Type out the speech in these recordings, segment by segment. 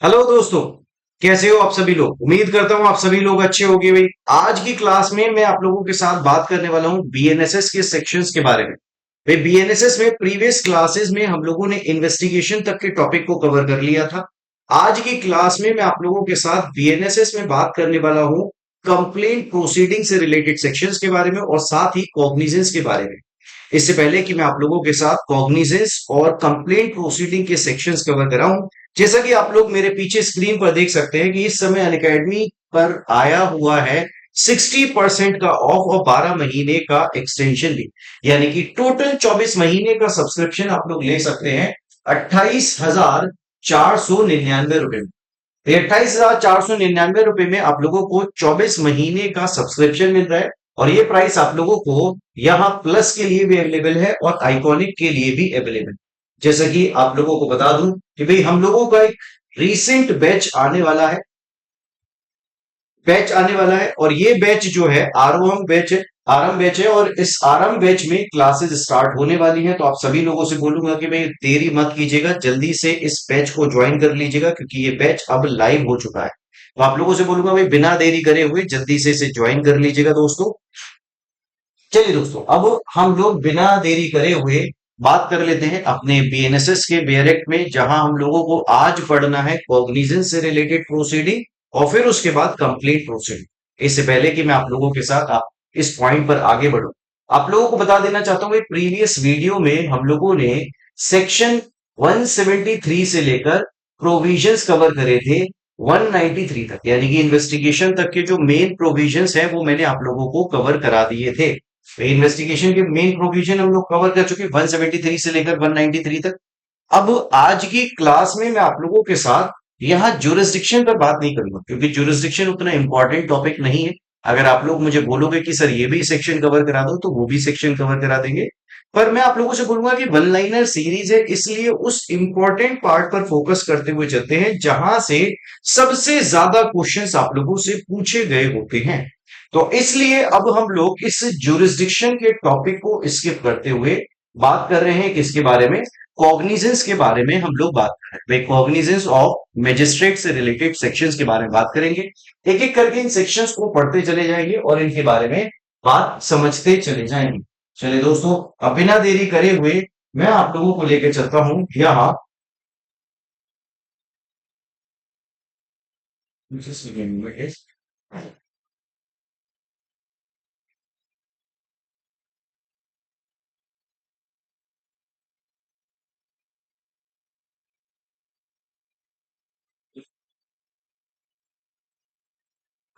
Hello दोस्तों। कैसे हो आप सभी लोग? उम्मीद करता हूँ आप सभी लोग अच्छे होंगे भाई। आज की क्लास में मैं आप लोगों के साथ बात करने वाला हूँ बीएनएसएस के सेक्शंस के बारे में। भाई बीएनएसएस में प्रीवियस क्लासेस में हम लोगों ने इन्वेस्टिगेशन तक के टॉपिक को कवर कर लिया था। आज की क्लास में मैं आप लोगों के साथ बीएनएसएस में बात करने वाला हूँ कंप्लेंट प्रोसीडिंग से रिलेटेड सेक्शंस के बारे में और साथ ही कॉग्निजेंस के बारे में। इससे पहले कि मैं आप लोगों के साथ कॉग्निजेंस और कंप्लेंट प्रोसीडिंग के सेक्शंस कवर कराऊं, जैसा कि आप लोग मेरे पीछे स्क्रीन पर देख सकते हैं कि इस समय अनअकैडमी पर आया हुआ है 60% का ऑफ और 12 महीने का एक्सटेंशन भी, यानी कि टोटल 24 महीने का सब्सक्रिप्शन आप लोग ले सकते हैं 28,499 रुपए में। 28,499 रुपए में आप लोगों को 24 महीने का सब्सक्रिप्शन मिल रहा है और ये प्राइस आप लोगों को यहाँ प्लस के लिए भी अवेलेबल है और आइकॉनिक के लिए भी अवेलेबल। जैसा कि आप लोगों को बता दूं कि भाई हम लोगों का एक रीसेंट बैच आने वाला है और ये बैच जो है आरएम बैच है और इस आरएम बैच में क्लासेस स्टार्ट होने वाली हैं। तो आप सभी लोगों से बोलूंगा कि भाई देरी मत कीजिएगा, जल्दी से इस बैच को ज्वाइन कर लीजिएगा क्योंकि ये बैच अब लाइव हो चुका है। तो आप लोगों से बोलूंगा भाई बिना देरी करे हुए जल्दी से इसे ज्वाइन कर लीजिएगा दोस्तों। चलिए दोस्तों, अब हम लोग बिना देरी करे हुए बात कर लेते हैं अपने बीएनएसएस के बेयरेक्ट में, जहां हम लोगों को आज पढ़ना है कॉग्निजेंस से रिलेटेड प्रोसीडिंग और फिर उसके बाद कंप्लीट प्रोसीडिंग। इससे पहले कि मैं आप लोगों के साथ इस पॉइंट पर आगे बढ़ूं, आप लोगों को बता देना चाहता हूं प्रीवियस वीडियो में हम लोगों ने सेक्शन 173 से लेकर प्रोविजंस कवर करे थे 193 तक, यानी कि इन्वेस्टिगेशन तक के जो मेन प्रोविजंस है वो मैंने आप लोगों को कवर करा दिए थे। इन्वेस्टिगेशन के मेन प्रोविजन हम लोग कवर कर चुके 173 से लेकर 193 तक। अब आज की क्लास में मैं आप लोगों के साथ यहाँ जुरिस्डिक्शन पर बात नहीं करूंगा क्योंकि जुरिस्डिक्शन उतना इंपॉर्टेंट टॉपिक नहीं है। अगर आप लोग मुझे बोलोगे कि सर ये भी सेक्शन कवर करा दो तो वो भी सेक्शन कवर करा देंगे, पर मैं आप लोगों से बोलूंगा कि वन लाइनर सीरीज है इसलिए उस इंपॉर्टेंट पार्ट पर फोकस करते हुए चलते हैं जहां से सबसे ज्यादा क्वेश्चंस आप लोगों से पूछे गए होते हैं। तो इसलिए अब हम लोग इस जुरिस्डिक्शन के टॉपिक को स्किप करते हुए बात कर रहे हैं किसके बारे में? कॉग्निजेंस के बारे में हम लोग बात कर रहे हैं। कॉग्निजेंस ऑफ मैजिस्ट्रेट से रिलेटेड सेक्शंस के बारे में बात करेंगे। एक एक करके इन सेक्शंस को पढ़ते चले जाएंगे और इनके बारे में बात समझते चले जाएंगे। चलिए दोस्तों, अब बिना देरी करे हुए मैं आप लोगों को लेकर चलता हूं यहाँ।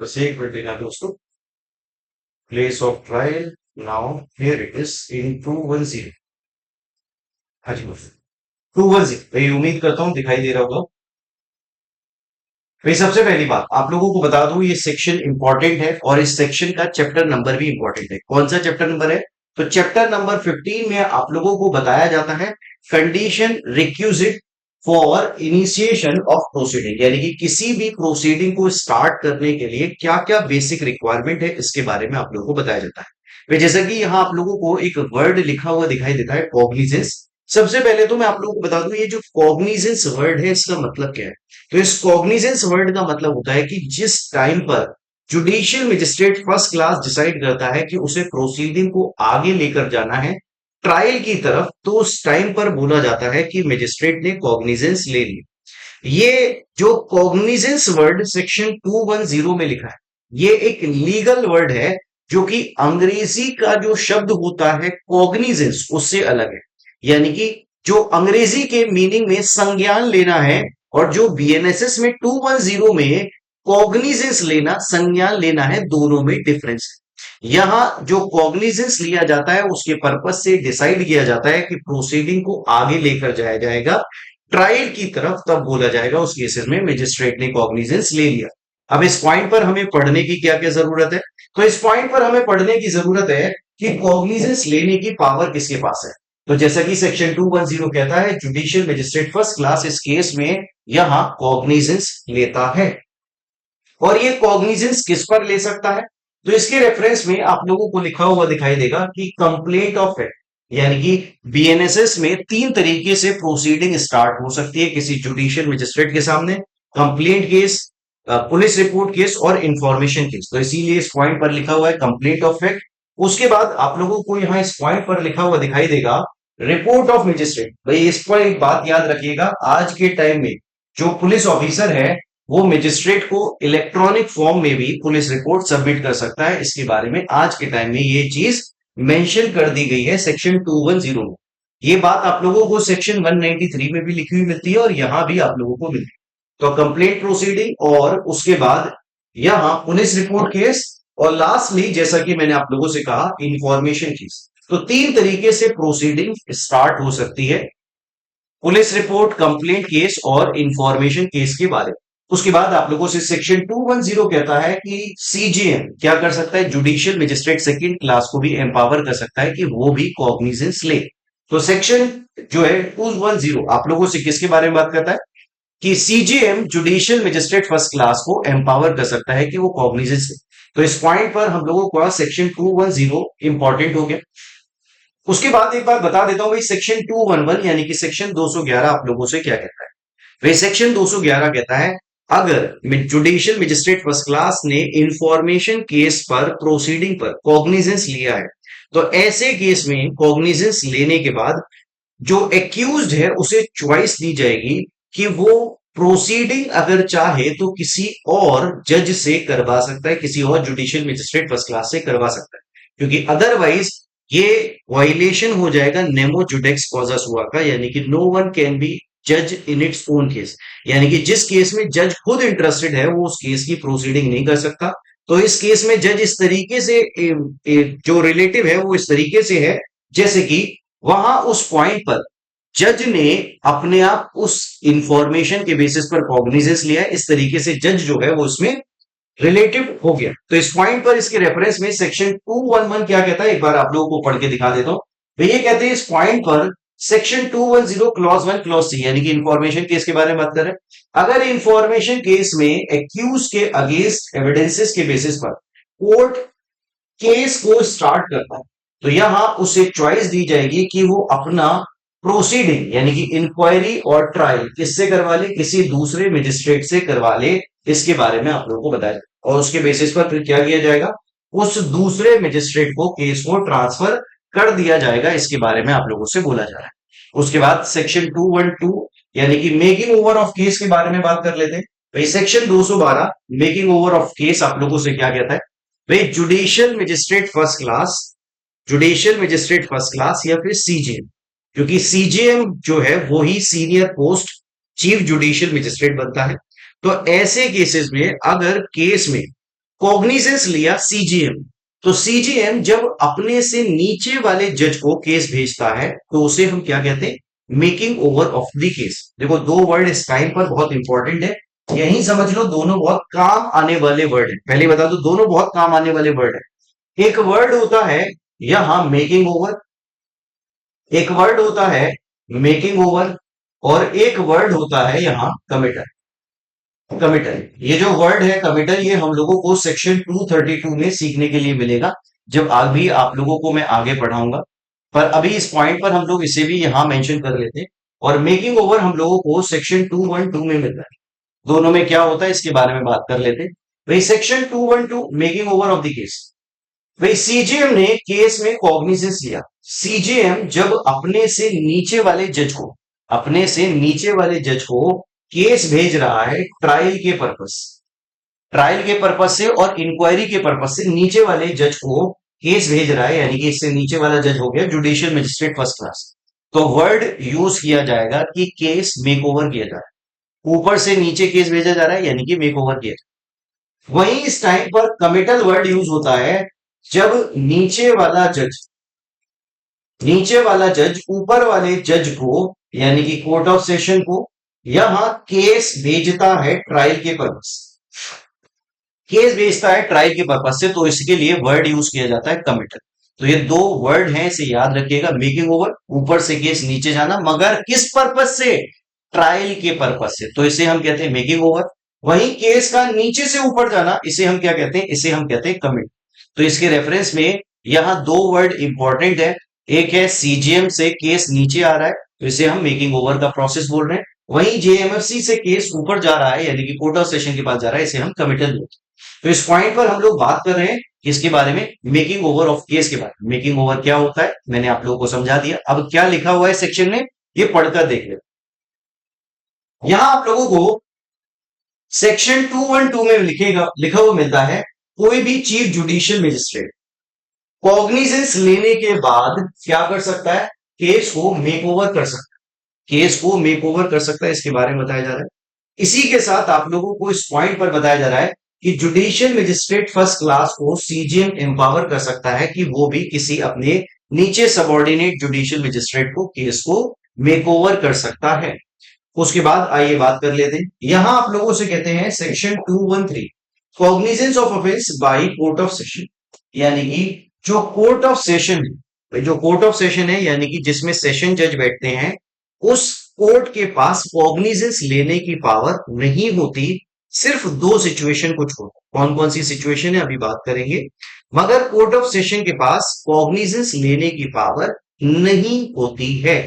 बस एक मिनट देना दोस्तों। Place of trial now here it is in 210। हाँ जी दोस्तों, 210 भाई, उम्मीद करता हूँ दिखाई दे रहा होगा भाई। सबसे पहली बात आप लोगों को बता दूं, ये सेक्शन इंपॉर्टेंट है और इस सेक्शन का चैप्टर नंबर भी इंपॉर्टेंट है। कौन सा चैप्टर नंबर है? तो चैप्टर नंबर 15 में आप लोगों को बताया जाता है condition requisite for initiation of proceeding, यानी कि किसी भी प्रोसीडिंग को स्टार्ट करने के लिए क्या क्या बेसिक रिक्वायरमेंट है इसके बारे में आप लोगों को बताया जाता है। भाई जैसा कि यहाँ आप लोगों को एक वर्ड लिखा हुआ दिखाई देता है कॉग्निजेंस। सबसे पहले तो मैं आप लोगों को बता दूं ये जो कॉग्निजेंस वर्ड है इसका मतलब क्या है। तो इस कॉग्निजेंस वर्ड का मतलब होता है कि जिस टाइम पर judicial magistrate first class decide करता है कि उसे प्रोसीडिंग को आगे लेकर जाना है ट्रायल की तरफ, तो उस टाइम पर बोला जाता है कि मजिस्ट्रेट ने कॉग्निजेंस ले ली। ये जो कॉग्निजेंस वर्ड सेक्शन 210 में लिखा है, ये एक लीगल वर्ड है जो कि अंग्रेजी का जो शब्द होता है कॉग्निजेंस उससे अलग है। यानी कि जो अंग्रेजी के मीनिंग में संज्ञान लेना है और जो बीएनएसएस में 210 में कॉग्निजेंस लेना संज्ञान लेना है, दोनों में डिफरेंस है। यहां जो कॉग्निजेंस लिया जाता है उसके पर्पज से डिसाइड किया जाता है कि प्रोसीडिंग को आगे लेकर जाया जाएगा ट्रायल की तरफ, तब बोला जाएगा उस केसेस में मजिस्ट्रेट ने कॉग्निजेंस ले लिया। अब इस पॉइंट पर हमें पढ़ने की क्या क्या जरूरत है? तो इस पॉइंट पर हमें पढ़ने की जरूरत है कि कॉग्निजेंस लेने की पावर किसके पास है। तो जैसा कि सेक्शन 210 कहता है जुडिशियल मजिस्ट्रेट फर्स्ट क्लास इस केस में यहां कॉग्निजेंस लेता है। और ये कॉग्निजेंस किस पर ले सकता है? तो इसके रेफरेंस में आप लोगों को लिखा हुआ दिखाई देगा कि कंप्लेंट ऑफ फैक्ट, यानी कि बीएनएसएस में तीन तरीके से प्रोसीडिंग स्टार्ट हो सकती है किसी जुडिशियल मजिस्ट्रेट के सामने। Complaint case, police report case और इंफॉर्मेशन केस। तो इसीलिए इस पॉइंट पर लिखा हुआ है कंप्लेंट ऑफ फैक्ट। उसके बाद आप लोगों को यहाँ इस पॉइंट पर लिखा हुआ दिखाई देगा रिपोर्ट ऑफ मजिस्ट्रेट। भाई इस पर एक बात याद रखिएगा, आज के टाइम में जो पुलिस ऑफिसर है वो मजिस्ट्रेट को इलेक्ट्रॉनिक फॉर्म में भी पुलिस रिपोर्ट सबमिट कर सकता है। इसके बारे में आज के टाइम में ये चीज मेंशन कर दी गई है सेक्शन 210 में। ये बात आप लोगों को सेक्शन 193 में भी लिखी हुई मिलती है और यहां भी आप लोगों को मिलती है। तो कंप्लेंट प्रोसीडिंग और उसके बाद यहां पुलिस रिपोर्ट केस और लास्टली जैसा कि मैंने आप लोगों से कहा इंफॉर्मेशन केस। तो तीन तरीके से प्रोसीडिंग स्टार्ट हो सकती है, पुलिस रिपोर्ट, कंप्लेंट केस और इंफॉर्मेशन केस के बारे में। उसके बाद आप लोगों से सेक्शन 210 कहता है कि सीजीएम क्या कर सकता है, जुडिशियल मजिस्ट्रेट सेकंड क्लास को भी एम्पावर कर सकता है कि वो भी कॉग्निजेंस ले। तो सेक्शन जो है 210 आप लोगों से किसके बारे में बात करता है कि CGM judicial magistrate first class को एम्पावर कर सकता है कि वो कॉग्निजेंस ले। तो इस पॉइंट पर हम लोगों का सेक्शन 210 इंपॉर्टेंट हो गया। उसके बाद एक बात बता देता हूं भाई, सेक्शन 211 यानी कि सेक्शन 211 आप लोगों से क्या कहता है। भाई सेक्शन 211 कहता है अगर जुडिशियल मजिस्ट्रेट फर्स्ट क्लास ने इंफॉर्मेशन केस पर प्रोसीडिंग पर कॉग्निजेंस लिया है तो ऐसे केस में कॉग्निजेंस लेने के बाद जो एक्यूज्ड है उसे चॉइस दी जाएगी कि वो प्रोसीडिंग अगर चाहे तो किसी और जज से करवा सकता है, किसी और जुडिशियल मजिस्ट्रेट फर्स्ट क्लास से करवा सकता है, क्योंकि अदरवाइज ये वायलेशन हो जाएगा नेमो जुडेक्स कॉजस हुआ का, यानी कि नो वन कैन बी जज इन इट्स ओन केस। यानी कि जिस केस में जज खुद इंटरेस्टेड है वो उस केस की प्रोसीडिंग नहीं कर सकता। तो इस केस में जज इस तरीके से जो रिलेटिव है वो इस तरीके से है जैसे कि वहां उस पॉइंट पर जज ने अपने आप उस इंफॉर्मेशन के बेसिस पर कॉग्निजेंस लिया है, इस तरीके से जज जो है वो उसमें रिलेटिव हो गया। तो इस पॉइंट पर इसके रेफरेंस में सेक्शन 211 क्या कहता है एक बार आप लोगों को पढ़ के दिखा देता हूं। तो ये कहते हैं इस पॉइंट पर सेक्शन 210 क्लॉज 1 क्लॉज सी यानी कि इंफॉर्मेशन केस के बारे में बात कर रहे हैं। अगर इंफॉर्मेशन केस में एक्यूज के अगेंस्ट एविडेंसेस के बेसिस पर कोर्ट केस को स्टार्ट करता है तो यहां उसे चॉइस दी जाएगी कि वो अपना प्रोसीडिंग यानी कि इंक्वायरी और ट्रायल किससे करवा ले, किसी दूसरे मजिस्ट्रेट से करवा ले। इसके बारे में आप लोगों को बताया और उसके बेसिस पर फिर क्या किया जाएगा, उस दूसरे मजिस्ट्रेट को केस को ट्रांसफर कर दिया जाएगा। इसके बारे में आप लोगों से बोला जा रहा है। उसके बाद सेक्शन 212 यानी कि मेकिंग ओवर ऑफ केस के बारे में बात कर लेते हैं। भाई section 212 making over of case आप लोगों से क्या कहता है, भाई judicial magistrate first class, judicial magistrate first class या फिर सीजीएम, क्योंकि सीजीएम जो है वो ही senior post chief judicial magistrate बनता है। तो ऐसे केसेस में अगर केस में कॉग्निजेंस लिया सीजीएम तो सीजीएम जब अपने से नीचे वाले जज को केस भेजता है तो उसे हम क्या कहते हैं, making over of the case. देखो दो वर्ड इस टाइम पर बहुत इंपॉर्टेंट है, यही समझ लो दोनों बहुत काम आने वाले वर्ड है। पहले बता दो दोनों बहुत काम आने वाले वर्ड है। एक वर्ड होता है यहां मेकिंग ओवर, एक वर्ड होता है मेकिंग ओवर और एक वर्ड होता है यहां कमिटर। कमिटर ये जो वर्ड है कमिटर ये हम लोगों को सेक्शन 232 में सीखने के लिए मिलेगा जब अभी आप लोगों को मैं आगे पढ़ाऊंगा। पर अभी इस पॉइंट पर हम लोग इसे भी यहां मेंशन कर लेते हैं। और मेकिंग ओवर हम लोगों को सेक्शन 212 में मिलता है। दोनों में क्या होता है इसके बारे में बात कर लेते हैं। भाई section 212 making over of the case, भाई सीजीएम ने केस में कॉग्निजेंस लिया। सीजीएम जब अपने से नीचे वाले जज को, अपने से नीचे वाले जज को केस भेज रहा है ट्रायल के पर्पस, ट्रायल के पर्पस से और इंक्वायरी के पर्पस से नीचे वाले जज को केस भेज रहा है, यानी कि इससे नीचे वाला जज हो गया जुडिशियल मजिस्ट्रेट फर्स्ट क्लास। तो वर्ड यूज किया जाएगा कि केस मेक ओवर किया जा रहा है, ऊपर से नीचे केस भेजा जा रहा है यानी कि मेक ओवर किया जा रहा है। वहीं इस टाइम पर कमिटल वर्ड यूज होता है जब नीचे वाला जज, नीचे वाला जज ऊपर वाले जज को यानी कि कोर्ट ऑफ सेशन को यहां केस भेजता है ट्रायल के पर्पस, केस भेजता है ट्रायल के पर्पस से, तो इसके लिए वर्ड यूज किया जाता है कमिटल। तो ये दो वर्ड हैं, इसे याद रखिएगा। मेकिंग ओवर ऊपर से केस नीचे जाना, मगर किस पर्पस से, ट्रायल के पर्पस से, तो इसे हम कहते हैं मेकिंग ओवर। वहीं केस का नीचे से ऊपर जाना इसे हम क्या कहते हैं, इसे हम कहते हैं कमिट। तो इसके रेफरेंस में यहां दो वर्ड इंपॉर्टेंट है, एक है सीजीएम से केस नीचे आ रहा है तो इसे हम मेकिंग ओवर का प्रोसेस बोल रहे हैं, वहीं जेएमएफसी से केस ऊपर जा रहा है यानी कि कोर्ट ऑफ सेशन के पास जा रहा है, इसे हम कमिटल बोलते हैं। तो इस पॉइंट पर हम लोग बात कर रहे हैं किसके बारे में, मेकिंग ओवर ऑफ केस के बारे में। मेकिंग ओवर क्या होता है मैंने आप लोगों को समझा दिया। अब क्या लिखा हुआ है सेक्शन में ये पढ़कर देख ले। यहां आप लोगों को सेक्शन 212 में लिखा हुआ मिलता है, कोई भी चीफ जुडिशियल मजिस्ट्रेट कॉग्निजेंस लेने के बाद क्या कर सकता है, केस को मेक ओवर कर सकता है। केस को मेक ओवर कर सकता है, इसके बारे में बताया जा रहा है। इसी के साथ आप लोगों को इस पॉइंट पर बताया जा रहा है कि जुडिशियल मजिस्ट्रेट फर्स्ट क्लास को सीजीएम एम्पावर कर सकता है कि वो भी किसी अपने नीचे सबॉर्डिनेट जुडिशियल मजिस्ट्रेट को केस को मेक ओवर कर सकता है। उसके बाद आइए बात कर लेते हैं। यहां आप लोगों से कहते हैं section 213 cognizance of offence by court of session, यानी कि जो कोर्ट ऑफ सेशन है, जो कोर्ट ऑफ सेशन है यानी कि जिसमें सेशन जज बैठते हैं, उस कोर्ट के पास कॉग्निजेंस लेने की पावर नहीं होती। सिर्फ दो सिचुएशन को छोड़, कौन कौन सी सिचुएशन है अभी बात करेंगे, मगर कोर्ट ऑफ सेशन के पास कॉग्निजेंस लेने की पावर नहीं होती है।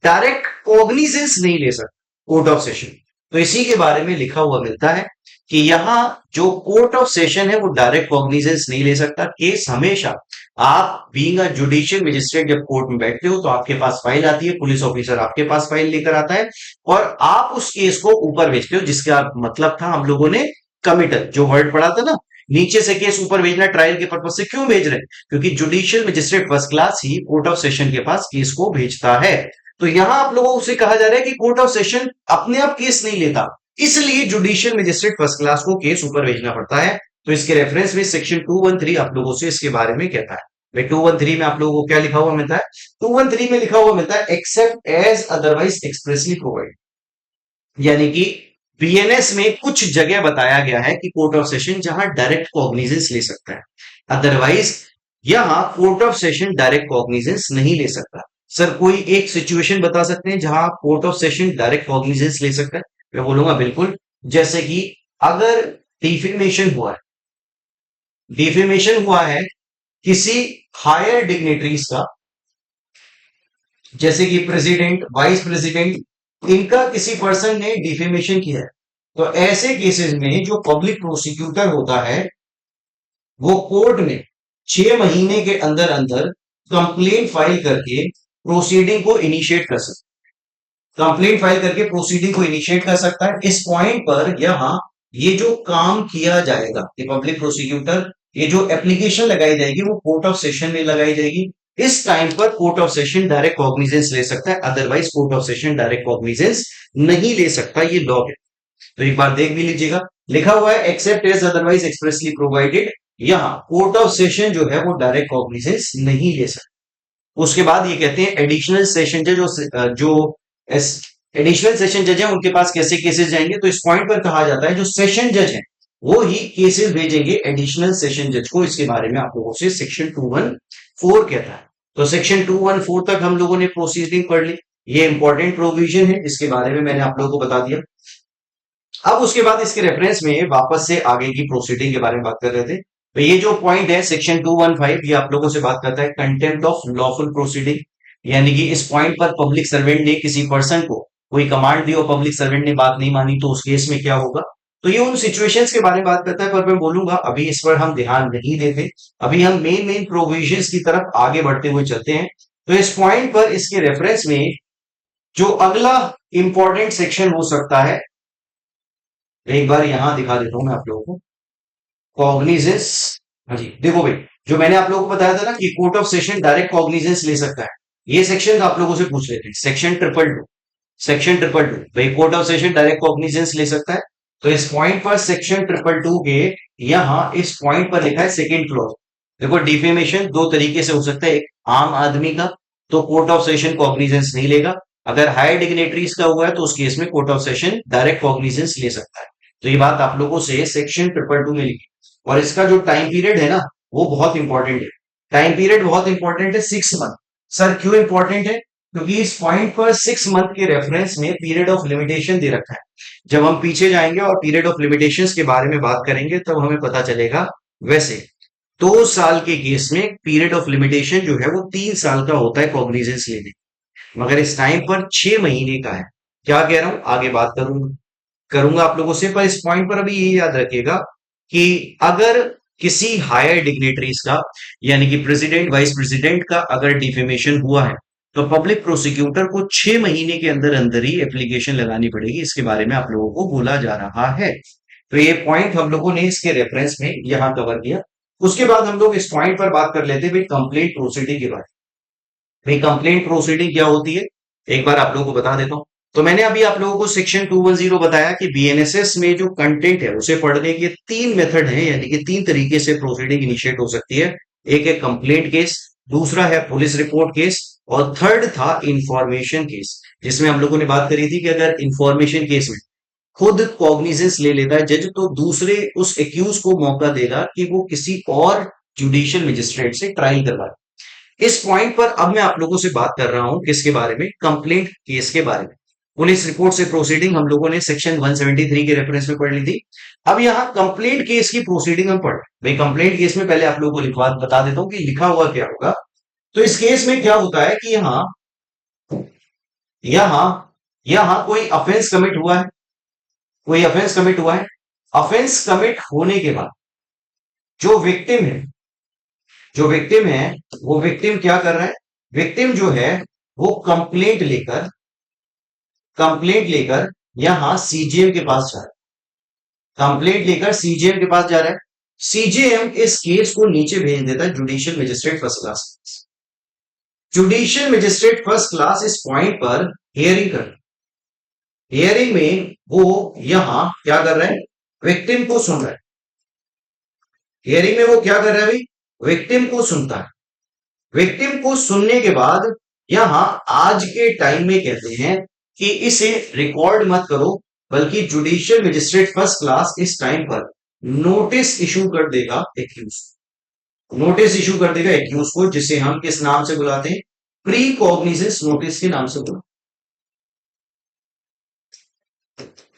डायरेक्ट कॉग्निजेंस नहीं ले सकता कोर्ट ऑफ सेशन। तो इसी के बारे में लिखा हुआ मिलता है कि यहां जो कोर्ट ऑफ सेशन है वो डायरेक्ट कॉग्निजेंस नहीं ले सकता। केस हमेशा आप बीइंग अ जुडिशियल मजिस्ट्रेट जब कोर्ट में बैठते हो तो आपके पास फाइल आती है, पुलिस ऑफिसर आपके पास फाइल लेकर आता है और आप उस केस को ऊपर भेजते हो, जिसका मतलब था हम लोगों ने कमिटल, जो वर्ड पढ़ा था ना, नीचे से केस ऊपर भेजना ट्रायल के पर्पज से। क्यों भेज रहे हैं, क्योंकि judicial magistrate first class he court of session के पास केस को भेजता है। तो यहां आप लोगों से कहा जा रहा है कि कोर्ट ऑफ सेशन अपने आप केस नहीं लेता, इसलिए जुडिशियल मजिस्ट्रेट फर्स्ट क्लास को केस ऊपर भेजना पड़ता है। तो इसके रेफरेंस में सेक्शन 213 आप लोगों से इसके बारे में कहता है। भाई 213 में आप लोगों को क्या लिखा हुआ मिलता है, 213 में लिखा हुआ मिलता है except as otherwise expressly provide, यानी कि बीएनएस में कुछ जगह बताया गया है कि कोर्ट ऑफ सेशन जहां डायरेक्ट कॉग्निजेंस ले सकता है, अदरवाइज यहां court of session direct cognizance नहीं ले सकता। सर कोई एक सिचुएशन बता सकते हैं जहां court of session direct cognizance ले सकता है? मैं बोलूंगा बिल्कुल, जैसे कि अगर डिफेमेशन हुआ है, डिफेमेशन हुआ है किसी हायर डिग्नेटरीज का, जैसे कि प्रेसिडेंट, वाइस प्रेसिडेंट, इनका किसी पर्सन ने डिफेमेशन किया है, तो ऐसे केसेस में जो पब्लिक प्रोसिक्यूटर होता है वो कोर्ट में 6 महीने के अंदर अंदर कंप्लेंट फाइल करके प्रोसीडिंग को इनिशिएट कर सकता है, कंप्लेंट फाइल करके प्रोसीडिंग को इनिशिएट कर सकता है। इस पॉइंट पर यहां ये जो काम किया जाएगा, ये पब्लिक प्रोसिक्यूटर, ये जो एप्लीकेशन लगाई जाएगी वो कोर्ट ऑफ सेशन में लगाई जाएगी। इस टाइम पर court of session direct cognizance ले सकता है, otherwise court of session direct cognizance नहीं ले सकता, ये लॉ है। तो एक बार देख भी लीजिएगा, लिखा हुआ है except as otherwise expressly provided, यहां कोर्ट ऑफ सेशन जो है वो डायरेक्ट कॉग्निजेंस नहीं ले सकता। उसके बाद ये कहते हैं एडिशनल सेशन जज, जो एडिशनल सेशन जज है उनके पास कैसे केसेस जाएंगे, तो इस पॉइंट पर कहा जाता है जो सेशन जज है वो ही केसेस भेजेंगे एडिशनल सेशन जज को। इसके बारे में आप लोगों से सेक्शन 214 कहता है। तो सेक्शन 214 तक हम लोगों ने प्रोसीडिंग पढ़ ली, ये इंपॉर्टेंट प्रोविजन है, इसके बारे में मैंने आप लोगों को बता दिया। अब उसके बाद इसके रेफरेंस में वापस से आगे की प्रोसीडिंग के बारे में बात कर रहे थे। तो ये जो पॉइंट है सेक्शन 215, ये आप लोगों से बात करता है कंटेम्प्ट ऑफ लॉफुल प्रोसीडिंग, यानी कि इस पॉइंट पर पब्लिक सर्वेंट ने किसी पर्सन को कोई कमांड दी और पब्लिक सर्वेंट ने बात नहीं मानी, तो उस केस में क्या होगा। तो ये उन सिचुएशंस के बारे में बात करता है, पर मैं बोलूंगा अभी इस पर हम ध्यान नहीं देते, अभी हम मेन मेन प्रोविजंस की तरफ आगे बढ़ते हुए चलते हैं। तो इस पॉइंट पर इसके रेफरेंस में जो अगला इंपॉर्टेंट सेक्शन हो सकता है, एक बार यहां दिखा देता हूं मैं आप लोगों को, कॉग्निजेंस। हाँ जी देखो भाई, जो मैंने आप लोगों को बताया था ना कि court of session direct cognizance ले सकता है, ये सेक्शन आप लोगों से पूछ लेते हैं। सेक्शन 222, सेक्शन 222 भाई court of session direct cognizance ले सकता है। तो इस पॉइंट पर सेक्शन 222 के यहां इस पॉइंट पर लिखा है सेकेंड क्लॉज। देखो डिफेमेशन दो तरीके से हो सकता है, एक आम आदमी का तो कोर्ट ऑफ सेशन कॉग्निजेंस नहीं लेगा, अगर हायर डिग्नेटरीज का हुआ है तो उस केस में court of session direct cognizance ले सकता है। तो ये बात आप लोगों से सेक्शन 222 में लिखी, और इसका जो टाइम पीरियड है ना वो बहुत इंपॉर्टेंट है। टाइम पीरियड बहुत इंपॉर्टेंट है, 6 मंथ। सर क्यों इंपॉर्टेंट है, क्योंकि इस पॉइंट पर 6 मंथ के रेफरेंस में पीरियड ऑफ लिमिटेशन दे रखा है। जब हम पीछे जाएंगे और पीरियड ऑफ लिमिटेशंस के बारे में बात करेंगे तब हमें पता चलेगा। वैसे 2 साल के केस में पीरियड ऑफ लिमिटेशन जो है वो 3 साल का होता है कॉग्निजेंस लेने, मगर इस टाइम पर 6 महीने का है। क्या कह रहा हूं आगे बात करूंगा आप लोगों से, पर इस पॉइंट पर अभी ये याद रखिएगा कि अगर किसी हायर डिग्नेटरीज का, यानी कि प्रेसिडेंट वाइस प्रेसिडेंट का अगर डिफेमेशन हुआ है, तो पब्लिक प्रोसिक्यूटर को 6 महीने के अंदर अंदर ही एप्लीकेशन लगानी पड़ेगी। इसके बारे में आप लोगों को बोला जा रहा है। तो ये पॉइंट हम लोगों ने इसके रेफरेंस में यहां कवर किया। उसके बाद हम लोग इस पॉइंट पर बात कर लेते हैं भाई कंप्लेंट प्रोसीडिंग के बारे में। भाई कंप्लेंट प्रोसीडिंग क्या होती है, एक बार आप लोगों को बता देता हूं। तो मैंने अभी आप लोगों को सेक्शन 210 बताया कि बीएनएसएस में जो कंटेंट है उसे पढ़ने के 3 मेथड हैं, यानी कि 3 तरीके से प्रोसीडिंग इनिशिएट हो सकती है। एक है कंप्लेंट केस, दूसरा है पुलिस रिपोर्ट केस, और थर्ड था इंफॉर्मेशन केस, जिसमें हम लोगों ने बात करी थी कि अगर इंफॉर्मेशन केस में खुद कॉग्निजेंस ले लेता है जज, तो दूसरे उस एक्यूज को मौका देगा कि वो किसी और जुडिशियल मजिस्ट्रेट से ट्रायल करवाए। इस पॉइंट पर अब मैं आप लोगों से बात कर रहा हूं किसके बारे में, कंप्लेंट केस के बारे में। पुलिस रिपोर्ट से प्रोसीडिंग हम लोगों ने सेक्शन 173 के रेफरेंस में पढ़ ली थी। अब यहाँ कंप्लेंट केस की प्रोसीडिंग हम पढ़ भाई। कंप्लेंट केस में पहले आप लोगों को लिखवा बता देता हूं कि लिखा हुआ क्या होगा। तो इस केस में क्या होता है कि यहाँ यहाँ यहाँ कोई अफेंस कमिट हुआ है, कोई अफेंस कमिट हुआ है। अफेंस कमिट होने के बाद जो विक्टिम है, जो विक्टिम है वो विक्टिम क्या कर रहा है, विक्टिम जो है वो कंप्लेंट लेकर यहां सीजीएम के पास जा रहा है। कंप्लेंट लेकर सीजीएम के पास जा रहा है। सीजीएम इस केस को नीचे भेज देता है judicial magistrate first class. Judicial magistrate first class इस पॉइंट पर हियरिंग कर, हियरिंग में वो यहां क्या कर रहा है, विक्टिम को सुन रहा है। हियरिंग में वो क्या कर रहा है भाई, विक्टिम को सुनता है। विक्टिम को सुनने के बाद यहां आज के टाइम में कहते हैं कि इसे रिकॉर्ड मत करो, बल्कि जुडिशियल मजिस्ट्रेट फर्स्ट क्लास इस टाइम पर नोटिस इशू कर देगा एक्यूज, नोटिस इशू कर देगा एक्यूज को, जिसे हम किस नाम से बुलाते हैं, प्री कॉग्निजेंस नोटिस के नाम से बुलाते हैं,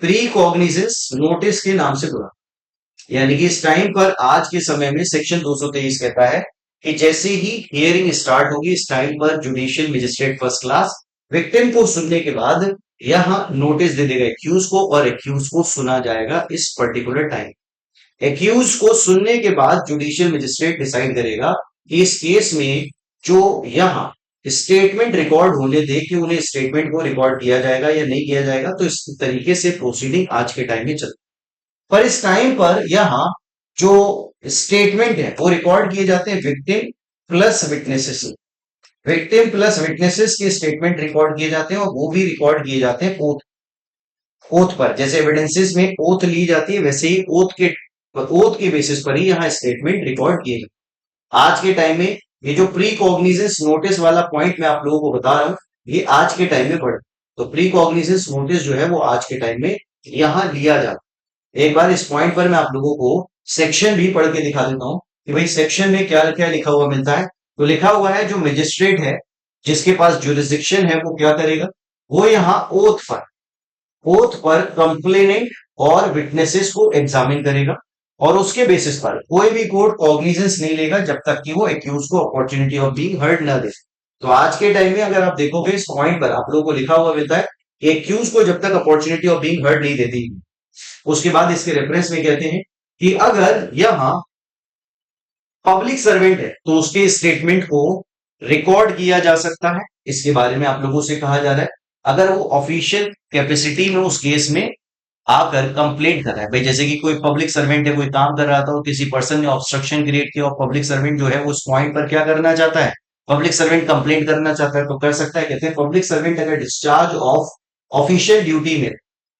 प्री कॉग्निजेंस नोटिस के नाम से बुलाते हैं। यानी कि इस टाइम पर आज के समय में सेक्शन 223 कहता है कि जैसे ही हियरिंग स्टार्ट होगी, इस टाइम पर judicial magistrate first class victim को सुनने के बाद यहां नोटिस दे देगा एक्यूज को, और एक्यूज को सुना जाएगा इस पर्टिकुलर टाइम। एक्यूज को सुनने के बाद जुडिशियल मजिस्ट्रेट डिसाइड करेगा कि इस केस में जो यहां स्टेटमेंट रिकॉर्ड होने दे कि उन्हें स्टेटमेंट को रिकॉर्ड किया जाएगा या नहीं किया जाएगा। तो इस तरीके से प्रोसीडिंग आज के टाइम में चलती है। पर इस टाइम पर यहां जो स्टेटमेंट है वो रिकॉर्ड किए जाते हैं victim plus witnesses, victim plus witnesses के स्टेटमेंट रिकॉर्ड किए जाते हैं, और वो भी रिकॉर्ड किए जाते हैं ओथ, ओथ पर। जैसे एविडेंसेस में ओथ ली जाती है, वैसे ही ओथ के बेसिस पर ही यहाँ स्टेटमेंट रिकॉर्ड किए जाते हैं। आज के टाइम में ये जो प्री कॉग्निजेंस नोटिस वाला पॉइंट मैं आप लोगों को बता रहा हूं, ये आज के टाइम में पढ़, तो प्री कॉग्निजेंस नोटिस जो है वो आज के टाइम में यहां लिया जाता है। एक बार इस पॉइंट पर मैं आप लोगों को सेक्शन भी पढ़ के दिखा देता हूं कि भाई सेक्शन में क्या क्या लिखा हुआ मिलता है। तो लिखा हुआ है जो मजिस्ट्रेट है जिसके पास जुरिस्डिक्शन है वो क्या करेगा, वो यहाँ ओथ पर कंप्लेनेंट और विटनेसेस को एग्जामिन करेगा, और उसके बेसिस पर कोई भी कोर्ट कॉग्निजेंस नहीं लेगा जब तक कि वो एक्यूज को अपॉर्चुनिटी ऑफ बीइंग हर्ड ना दे। तो आज के टाइम में अगर आप देखोगे इस पॉइंट पर आप लोगों को लिखा हुआ मिलता है कि एक्यूज को जब तक अपॉर्चुनिटी ऑफ बीइंग हर्ड नहीं देती। उसके बाद इसके रेफरेंस में कहते हैं कि अगर यहां पब्लिक सर्वेंट है तो उसके स्टेटमेंट को रिकॉर्ड किया जा सकता है, इसके बारे में आप लोगों से कहा जा रहा है। अगर वो ऑफिशियल कैपेसिटी में उस केस में आकर कंप्लेंट कर रहा है, भाई जैसे कि कोई पब्लिक सर्वेंट है, कोई काम कर रहा था और किसी पर्सन ने ऑब्स्ट्रक्शन क्रिएट किया, और पब्लिक सर्वेंट जो है वो उस पॉइंट पर क्या करना चाहता है, पब्लिक सर्वेंट कंप्लेंट करना चाहता है, तो कर सकता है। कहते हैं पब्लिक सर्वेंट अगर डिस्चार्ज ऑफ ऑफिशियल ड्यूटी में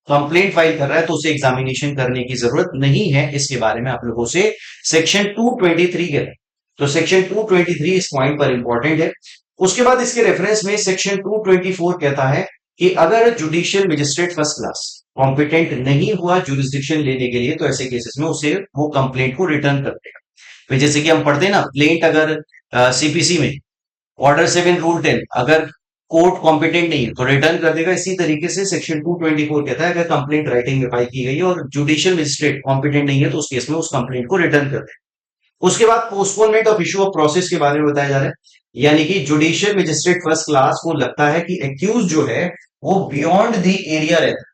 कंप्लेंट फाइल कर रहा है तो उसे एग्जामिनेशन करने की जरूरत नहीं है। इसके बारे में आप लोगों से सेक्शन 223 कहते हैं। तो सेक्शन 223 इस पॉइंट पर इंपॉर्टेंट है। उसके बाद इसके रेफरेंस में सेक्शन 224 कहता है कि अगर judicial magistrate first class competent नहीं हुआ जुरिस्डिक्शन लेने के लिए, तो ऐसे केसेस में उसे वो कंप्लेंट को रिटर्न कर देगा। फिर जैसे कि हम पढ़ते हैं ना, प्लेंट अगर सीपीसी में ऑर्डर 7 रूल 10 अगर कोर्ट कॉम्पिटेंट नहीं है तो रिटर्न कर देगा। इसी तरीके से सेक्शन 224 कहता है अगर कंप्लेंट राइटिंग में फाइल की गई है और जुडिशियल मजिस्ट्रेट कॉम्पिटेंट नहीं है तो उस केस में उस कंप्लेंट को रिटर्न कर देगा। उसके बाद postponement of issue of process के बारे में बताया जा रहा है, यानी कि जुडिशियल मजिस्ट्रेट फर्स्ट क्लास को लगता है कि एक्यूज जो है वो बियॉन्ड द एरिया रहता है,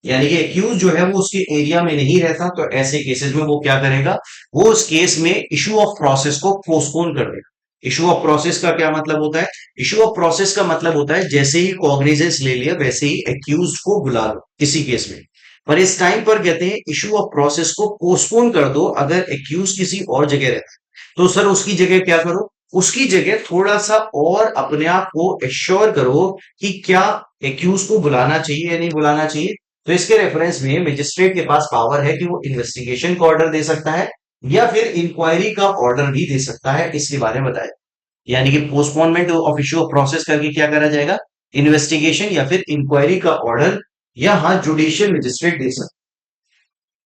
यानी कि एक्यूज जो है वो उसके एरिया में नहीं रहता, तो ऐसे केसेस में वो क्या करेगा, वो उस केस में इशू ऑफ प्रोसेस को पोस्टपोन कर देगा। इशू ऑफ प्रोसेस का क्या मतलब होता है? इशू ऑफ प्रोसेस का मतलब होता है जैसे ही कॉग्निजेंस ले लिया वैसे ही एक्यूज को बुला लो किसी केस में। पर इस टाइम पर कहते हैं इशू ऑफ प्रोसेस को पोस्टपोन कर दो अगर एक्यूज किसी और जगह रहता है। तो सर उसकी जगह क्या करो? उसकी जगह थोड़ा सा और अपने आप को एश्योर करो कि क्या एक्यूज को बुलाना चाहिए या नहीं बुलाना चाहिए। तो इसके रेफरेंस में मजिस्ट्रेट के पास पावर है कि वो इन्वेस्टिगेशन का ऑर्डर दे सकता है या फिर इंक्वायरी का ऑर्डर भी दे सकता है, इसके बारे में बताया। यानी कि postponement of issue of process करके क्या करा जाएगा? इन्वेस्टिगेशन या फिर इंक्वायरी का ऑर्डर, या हाँ जुडिशियल मजिस्ट्रेट दे सकता है।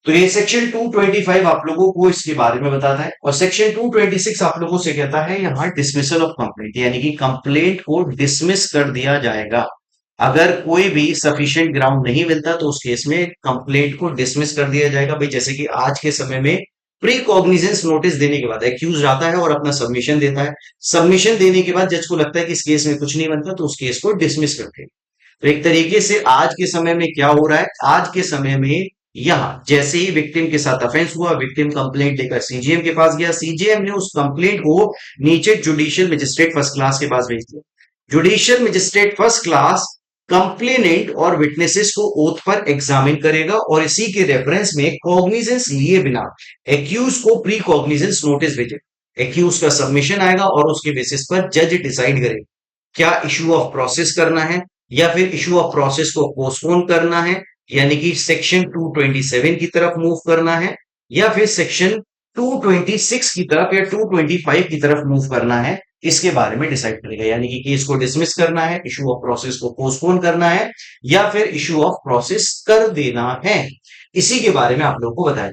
तो ये सेक्शन 225 आप लोगों को इसके बारे में बताता है, और सेक्शन 226 आप लोगों से कहता है यहाँ डिसमिसल ऑफ कंप्लेंट, यानी कि कंप्लेंट को डिसमिस कर दिया जाएगा। अगर कोई भी सफिशिएंट ग्राउंड नहीं मिलता तो उस केस में कंप्लेंट को डिसमिस कर दिया जाएगा। भाई जैसे कि आज के समय में प्री कॉग्निजेंस नोटिस देने के बाद एक्यूज आता है और अपना सबमिशन देता है। सबमिशन देने के बाद जज को लगता है कि इस केस में कुछ नहीं बनता तो उस केस को डिसमिस करते हैं। तो एक तरीके से आज के समय में क्या हो रहा है, आज के समय में यहां जैसे ही विक्टिम के साथ ऑफेंस हुआ, विक्टिम कंप्लेंट लेकर सीजीएम के पास गया, सीजीएम ने उस कंप्लेंट को नीचे जुडिशियल मजिस्ट्रेट फर्स्ट क्लास के पास भेज दिया। Judicial magistrate first class complainant और विटनेसेस को ओथ पर एग्जामिन करेगा और इसी के रेफरेंस में कॉग्निजेंस लिए बिना एक्यूज को प्री कॉग्निजेंस नोटिस भेजेगा। एक्यूज का सबमिशन आएगा और उसके बेसिस पर जज डिसाइड करेगा क्या इशू ऑफ प्रोसेस करना है या फिर इशू ऑफ प्रोसेस को पोस्टपोन करना है, यानी कि सेक्शन 227 की तरफ मूव करना है, या फिर सेक्शन 226 की तरफ या 225 की तरफ मूव करना है। इसके बारे में डिसाइड करेगा, यानी कि केस को डिसमिस करना है, इशू ऑफ प्रोसेस को पोस्टपोन करना है, या फिर इशू ऑफ प्रोसेस कर देना है। इसी के बारे में आप लोगों को बताया।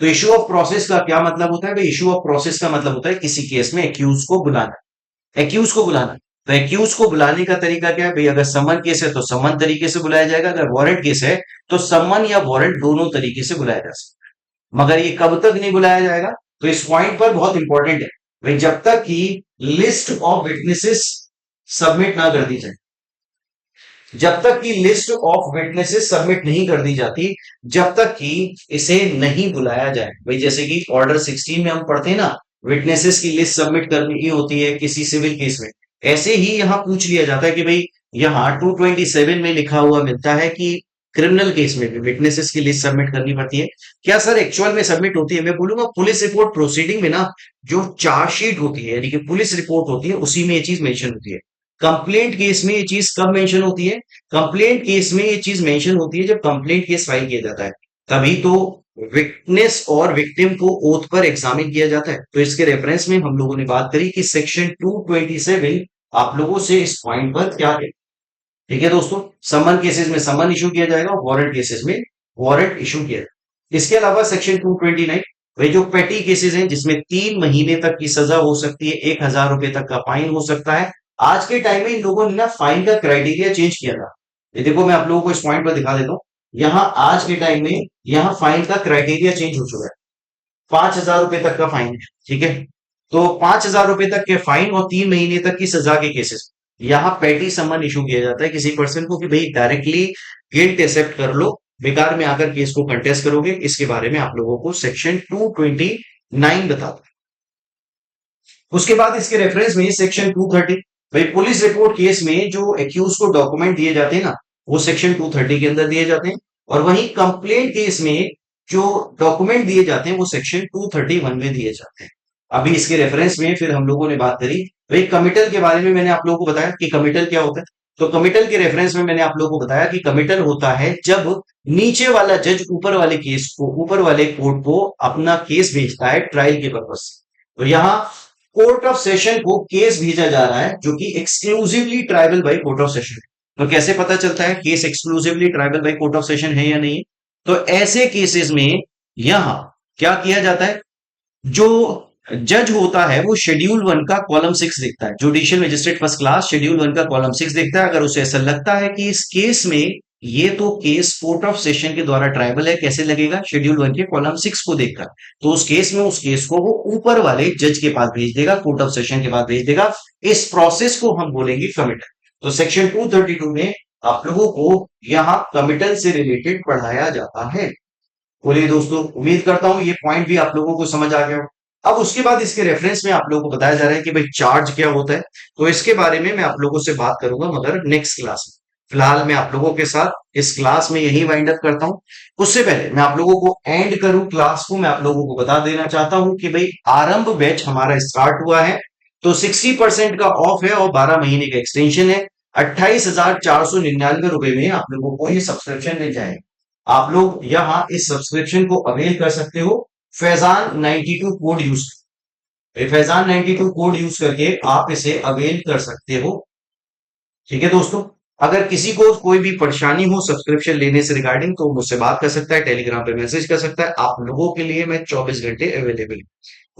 तो इशू ऑफ प्रोसेस का क्या मतलब होता है? भाई इशू ऑफ प्रोसेस का मतलब होता है किसी केस में एक्यूज को बुलाना। एक्यूज को बुलाना, तो एक्यूज को बुलाने का तरीका क्या है भाई? अगर समन केस है तो समन तरीके से बुलाया जाएगा, अगर वारंट केस है तो समन या वारंट दोनों तरीके से बुलाया जा सकता है। मगर ये कब तक नहीं बुलाया जाएगा? तो इस पॉइंट पर बहुत इंपॉर्टेंट है भाई, जब तक कि लिस्ट ऑफ विटनेसेस सबमिट ना कर दी जाए, जब तक कि लिस्ट ऑफ विटनेसेस सबमिट नहीं कर दी जाती, जब तक कि इसे नहीं बुलाया जाए। भाई जैसे कि ऑर्डर 16 में हम पढ़ते हैं ना, विटनेसेस की लिस्ट सबमिट करनी होती है किसी सिविल केस में, ऐसे ही यहां पूछ लिया जाता है कि भाई यहाँ 227 में लिखा हुआ मिलता है कि क्रिमिनल केस में भी विटनेसेस की लिस्ट सबमिट करनी पड़ती है। क्या सर एक्चुअल में सबमिट होती है? मैं बोलूंगा पुलिस रिपोर्ट प्रोसीडिंग में ना, जो चार्जशीट होती है यानी कि पुलिस रिपोर्ट होती है, उसी में ये चीज मेंशन होती है। कंप्लेंट केस में ये चीज कब मेंशन होती है? कंप्लेंट केस में ये चीज मेंशन होती है जब कंप्लेंट केस फाइल किया जाता है, तभी तो विटनेस और विक्टिम को ओथ पर एग्जामिन किया जाता है। तो इसके रेफरेंस में हम लोगों ने बात करी कि सेक्शन 227 आप लोगों से इस पॉइंट पर क्या है। ठीक है दोस्तों, समन केसेस में समन इशू किया जाएगा, वारंट केसेस में वारंट इशू किया जाएगा। इसके अलावा सेक्शन 229 वे जो पेटी केसेस हैं जिसमें 3 महीने तक की सजा हो सकती है, 1,000 रुपए तक का फाइन हो सकता है। आज के टाइम में इन लोगों ने ना फाइन का क्राइटेरिया चेंज किया था। ये देखो मैं आप लोगों को इस पॉइंट पर दिखा देता हूँ। यहाँ आज के टाइम में यहाँ फाइन का क्राइटेरिया चेंज हो चुका है। 5,000 रुपए तक का फाइन है, ठीक है। तो 5,000 रुपए तक के फाइन और 3 महीने तक की सजा के केसेस, यहाँ पेटी समन इशू किया जाता है किसी पर्सन को कि भाई डायरेक्टली गिल्ट एक्सेप्ट कर लो, बेकार में आकर केस को कंटेस्ट करोगे। इसके बारे में आप लोगों को सेक्शन 229 बताता है। उसके बाद इसके रेफरेंस में सेक्शन 230, भाई पुलिस रिपोर्ट केस में जो एक्यूज को डॉक्यूमेंट दिए जाते हैं ना, वो सेक्शन 230 के अंदर दिए जाते हैं। और वहीं कंप्लेंट केस में जो डॉक्यूमेंट दिए जाते हैं वो सेक्शन 231 में दिए जाते हैं। अभी इसके रेफरेंस में फिर हम लोगों ने बात करी भाई कमिटल के बारे में। मैंने आप लोगों को बताया कि कमिटल क्या होता है। तो कमिटल के रेफरेंस में मैंने आप लोगों को बताया कि कमिटल होता है जब नीचे वाला जज ऊपर वाले केस को, ऊपर वाले कोर्ट को अपना केस भेजता है ट्रायल के पर्पज से। तो यहाँ कोर्ट ऑफ सेशन को केस भेजा जा रहा है जो कि exclusively tribal by court of session है। तो कैसे पता चलता है case exclusively tribal by court of session है या नहीं? तो ऐसे केसेस में यहां क्या किया जाता है, जो जज होता है वो शेड्यूल 1 का कॉलम 6 देखता है। Judicial magistrate first class schedule 1 का कॉलम 6 देखता है। अगर उसे ऐसा लगता है कि इस केस में ये तो केस कोर्ट ऑफ सेशन के द्वारा ट्राइबल है, कैसे लगेगा? शेड्यूल 1 के कॉलम 6 को देखकर। तो उस केस में उस केस को वो ऊपर वाले जज के पास भेज देगा, कोर्ट ऑफ सेशन के पास भेज देगा। इस प्रोसेस को हम बोलेंगे कमिटल। तो सेक्शन 232 में आप लोगों को यहाँ कमिटल से रिलेटेड पढ़ाया जाता है। बोलिए दोस्तों, उम्मीद करता हूं ये पॉइंट भी आप लोगों को समझ आ गया हो। अब उसके बाद इसके रेफरेंस में आप लोगों को बताया जा रहा है कि भाई चार्ज क्या होता है। तो इसके बारे में मैं आप लोगों से बात करूंगा मगर नेक्स्ट क्लास में। फिलहाल मैं आप लोगों के साथ इस क्लास में यही वाइंड अप करता हूं। उससे पहले मैं आप लोगों को एंड करूं क्लास को, मैं आप लोगों को बता देना चाहता हूं कि भाई आरंभ बैच हमारा स्टार्ट हुआ है। तो 60% का ऑफ है और 12 महीने का एक्सटेंशन है। 28,499 में आप लोगों को ये सब्सक्रिप्शन मिल जाएगा। आप लोग यहाँ इस सब्सक्रिप्शन को अवेल कर सकते हो Faizan 92 code use. Faizan 92 code use करके आप इसे अवेल कर सकते हो। ठीक है दोस्तों, अगर किसी को कोई भी परेशानी हो सब्सक्रिप्शन लेने से रिगार्डिंग तो मुझसे बात कर सकता है, टेलीग्राम पे मैसेज कर सकता है। आप लोगों के लिए मैं 24 घंटे अवेलेबल हूँ।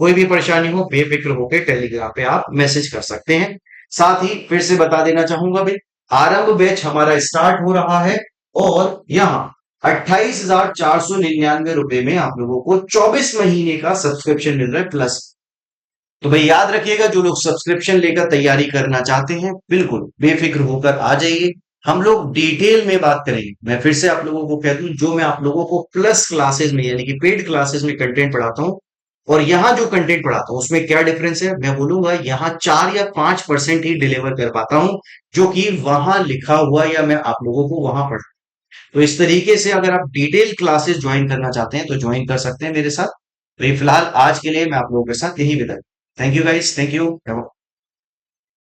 कोई भी परेशानी हो बेफिक्र होकर टेलीग्राम पे आप मैसेज कर सकते हैं। साथ ही फिर से बता देना चाहूंगा भाई, आरंभ बैच हमारा स्टार्ट हो रहा है और यहाँ 28,499 में आप लोगों को 24 महीने का सब्सक्रिप्शन मिल रहा है प्लस। तो भाई याद रखिएगा, जो लोग सब्सक्रिप्शन लेकर तैयारी करना चाहते हैं बिल्कुल बेफिक्र होकर आ जाइए। हम लोग डिटेल में बात करेंगे। मैं फिर से आप लोगों को कह दूं, जो मैं आप लोगों को प्लस क्लासेस में यानी कि पेड क्लासेस में कंटेंट पढ़ाता हूं और यहाँ जो कंटेंट पढ़ाता हूं उसमें क्या डिफरेंस है मैं बोलूंगा। यहाँ 4 या 5% ही डिलीवर कर पाता हूं जो कि वहां लिखा हुआ या मैं आप लोगों को वहां पढ़। तो इस तरीके से अगर आप डिटेल क्लासेस ज्वाइन करना चाहते हैं तो ज्वाइन कर सकते हैं मेरे साथ। तो ये फिलहाल आज के लिए मैं आप लोगों के साथ यही विदा। Thank you guys, thank you.